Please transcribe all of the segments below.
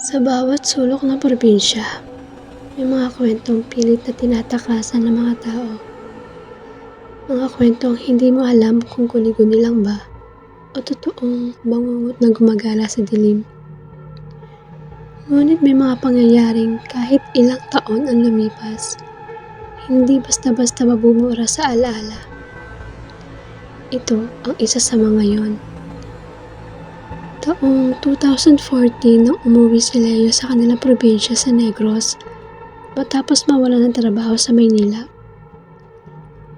Sa bawat sulok ng probinsya, may mga kwentong pilit na tinatakasan ng mga tao. Mga kwentong hindi mo alam kung guni-guni lang ba o totoong bangungot na gumagala sa dilim. Ngunit may mga pangyayaring kahit ilang taon ang lumipas, hindi basta-basta mabubura sa alaala. Ito ang isa sa mga yon. Taong 2014 nang umuwi si Leo sa kanilang probinsya sa Negros matapos mawalan ng trabaho sa Maynila.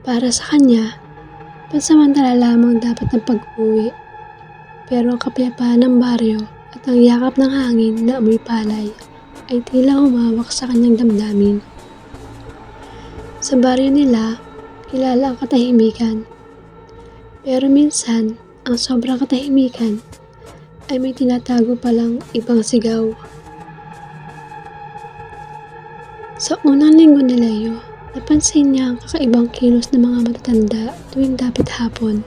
Para sa kanya, pansamantala lamang dapat ang pag-uwi, pero ang kapayapaan ng baryo at ang yakap ng hangin na amoy palay ay tila humawak sa kanyang damdamin. Sa baryo nila, kilala ang katahimikan, pero minsan ang sobrang katahimikan ay may tinatago palang ibang sigaw. Sa unang linggo ni Leo, napansin niya ang kakaibang kilos ng mga matatanda tuwing dapit hapon.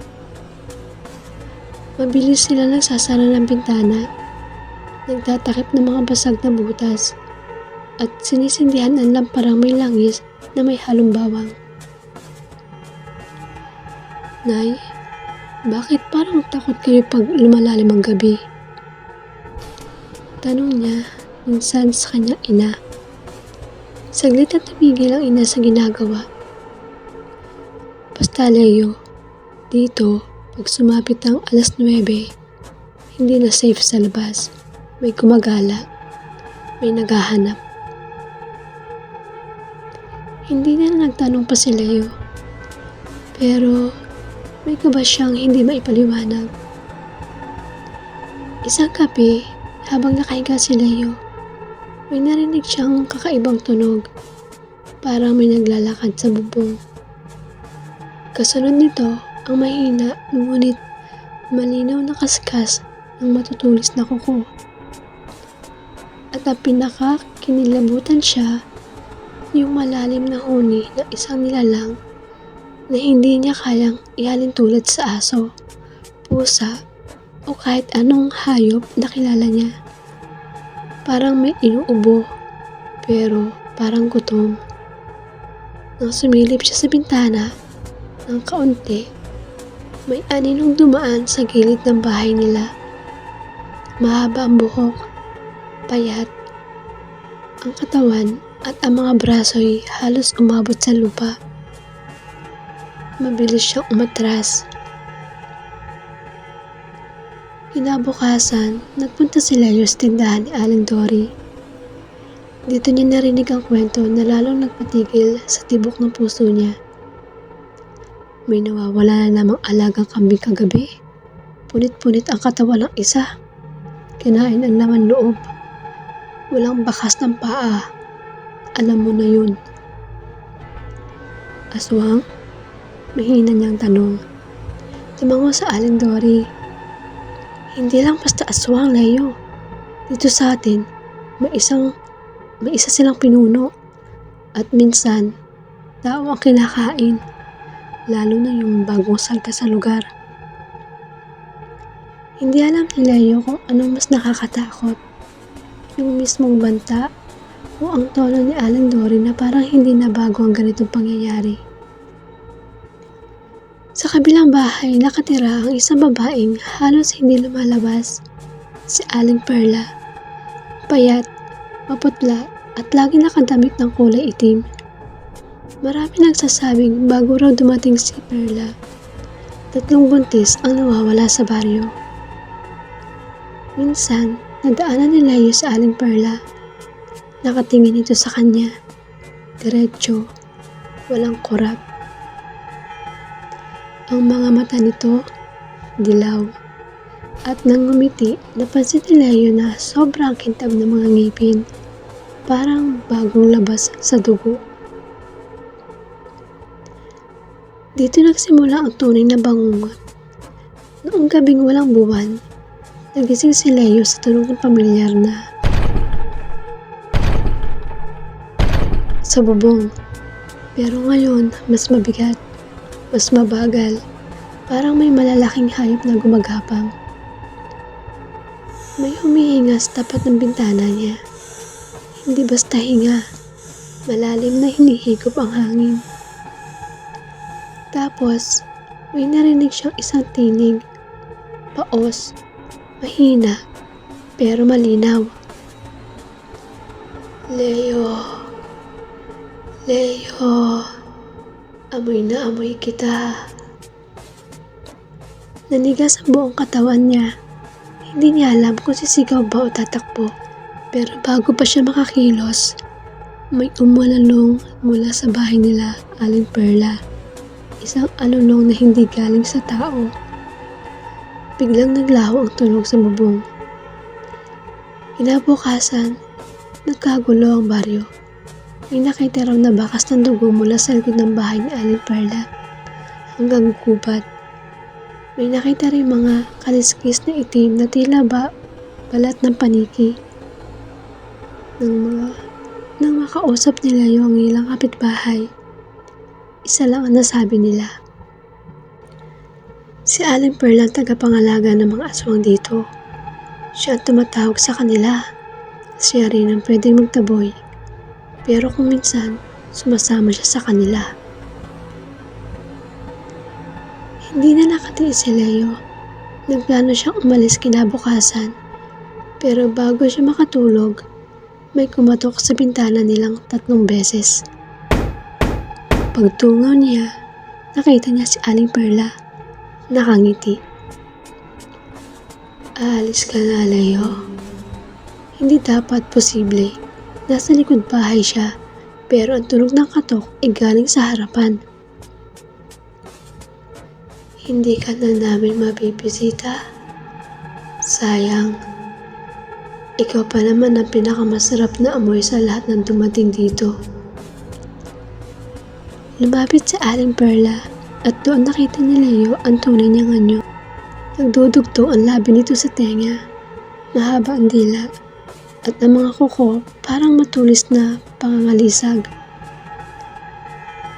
Mabilis sila nagsasara ng bintana, nagtatakip ng mga basag na butas, at sinisindihan ang lamparang may langis na may halong bawang. "Nay, bakit parang takot kayo pag lumalalim ang gabi?" Tanong niya minsan sa kanyang ina. Saglit na tumigil ang ina sa ginagawa. "Basta Leo, dito pag sumapit ang 9:00, hindi na safe sa labas. May gumagala, may naghahanap." Hindi na nagtanong pa si Leo, pero may kaba siyang hindi maipaliwanag. Isang gabi, habang nakahiga si Leo, may narinig siyang kakaibang tunog, parang may naglalakad sa bubong. Kasunod nito, ang mahina ngunit malinaw na kaskas ng matutulis na kuko. At ang pinaka-kinilabutan siya, yung malalim na huni ng isang nilalang na hindi niya kayang ihalin tulad sa aso, pusa, o kahit anong hayop na kilala niya. Parang may inuubo, pero parang gutom. Nang sumilip siya sa bintana, ng kaunti, may aninong dumaan sa gilid ng bahay nila. Mahaba ang buhok, payat, ang katawan at ang mga braso'y halos umabot sa lupa. Mabilis siyang umatras. Kinabukasan, nagpunta si Leo sa tindahan ni Aling Dory. Dito niya narinig ang kwento na lalong nagpatigil sa tibok ng puso niya. May nawawala na namang alagang kambing kagabi. Punit-punit ang katawan ng isa. Kinain ang laman loob. Walang bakas ng paa. Alam mo na yun. "Aswang?" Mahina niyang tanong. Tumango sa Aling Dory. "Hindi lang basta aswang, Leo. Dito sa atin, may isa silang pinuno. At minsan, tao ang kinakain. Lalo na yung bagong salta sa lugar." Hindi alam ni Leo kung anong mas nakakatakot. Yung mismong banta o ang tono ni Aling Dory na parang hindi na bago ang ganitong pangyayari. Sa kabilang bahay, nakatira ang isang babaeng halos hindi lumalabas, si Aling Perla. Payat, maputla at lagi nakadamit ng kulay itim. Marami nagsasabing bago raw dumating si Perla, 3 buntis ang nawawala sa baryo. Minsan, nadaanan ni Leo si Aling Perla. Nakatingin ito sa kanya. Diretso, walang kurap. Ang mga mata nito, dilaw. At nang ngumiti, napansin ni Leo na sobrang kintab ng mga ngipin. Parang bagong labas sa dugo. Dito nagsimula ang tunay na bangungot. Noong gabing walang buwan, nagising si Leo sa tunog ng pamilyar na sa bubong. Pero ngayon, mas mabigat, mas mabagal, parang may malalaking hayop na gumagapang. May humihinga sa tapat ng bintana niya. Hindi basta hinga, malalim na hinihigop ang hangin. Tapos, may narinig siyang isang tinig. Paos, mahina, pero malinaw. Leo, Leo, amoy na amoy kita. Nanigas ang buong katawan niya. Hindi niya alam kung sisigaw ba o tatakbo. Pero bago pa siya makakilos, may umalalong mula sa bahay nila, Aling Perla. Isang alulong na hindi galing sa tao. Biglang naglaho ang tunog sa bubong. Kinabukasan, nagkagulo ang baryo. May nakita raw na bakas ng dugo mula sa likod ng bahay ni Aling Perla hanggang gubat. May nakita rin mga kaliskis na itim na tila balat ng paniki. Nang makausap nila yung ilang kapitbahay, isa lang ang nasabi nila. Si Aling Perla ang tagapangalaga ng mga aswang dito. Siya ang tumatawag sa kanila. Siya rin ang pwedeng magtaboy. Pero kung minsan, sumasama siya sa kanila. Hindi na nakatiis si Leo. Nagplano siyang umalis kinabukasan. Pero bago siya makatulog, may kumatok sa bintana nilang 3 beses. Pagtungaw niya, nakita niya si Aling Perla. Nakangiti. Aalis ka na, Leo. Hindi dapat posible. Nasa likod bahay siya, pero ang tunog ng katok ay galing sa harapan. Hindi ka na namin mabibisita. Sayang. Ikaw pa naman ang pinakamasarap na amoy sa lahat ng dumating dito. Lumapit si Aling Perla at doon nakita ni Leo ang tunay niyang anyo. Nagdudugtong ang labi nito sa tenga. Mahaba ang dila at ang mga kuko parang matulis na pangangalisag.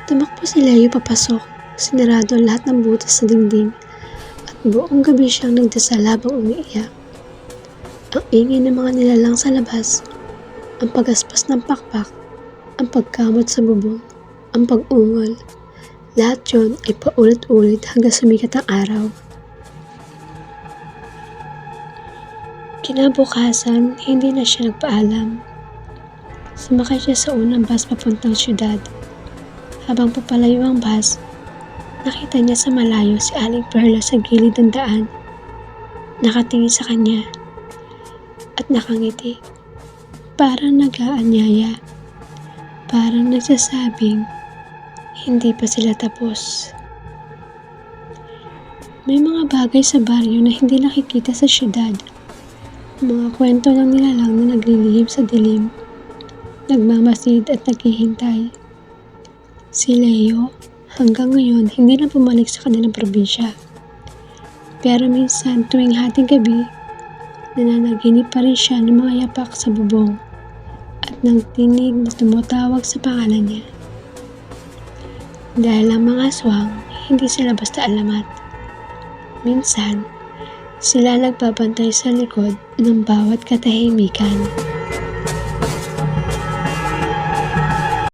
Tumakbo si Leo papasok. Sinarado ang lahat ng butas sa dingding at buong gabi siyang nagdasal habang umiiyak. Ang ingay ng mga nilalang sa labas, ang pagaspas ng pakpak, ang pagkamot sa bubong, ang pag-ungol. Lahat yun ay paulit-ulit hanggang sumikat ang araw. Kinabukasan, hindi na siya nagpaalam. Sumakay siya sa unang bus papuntang syudad. Habang papalayo ang bus, nakita niya sa malayo si Aling Perla sa gilid ng daan. Nakatingin sa kanya at nakangiti. Parang nag-aanyaya. Parang nagsasabing hindi pa sila tapos. May mga bagay sa baryo na hindi nakikita sa syudad. Mga kwento ng nilalang na naglilihim sa dilim, nagmamasid at naghihintay. Si Leo, hanggang ngayon, hindi na bumalik sa kanilang probinsya. Pero minsan, tuwing hating gabi, nananaginip pa rin siya ng mga yapak sa bubong at ng tinig na tumutawag sa pangalan niya. Dahil ang mga aswang, hindi sila basta alamat. Minsan, sila nagbabantay sa likod ng bawat katahimikan.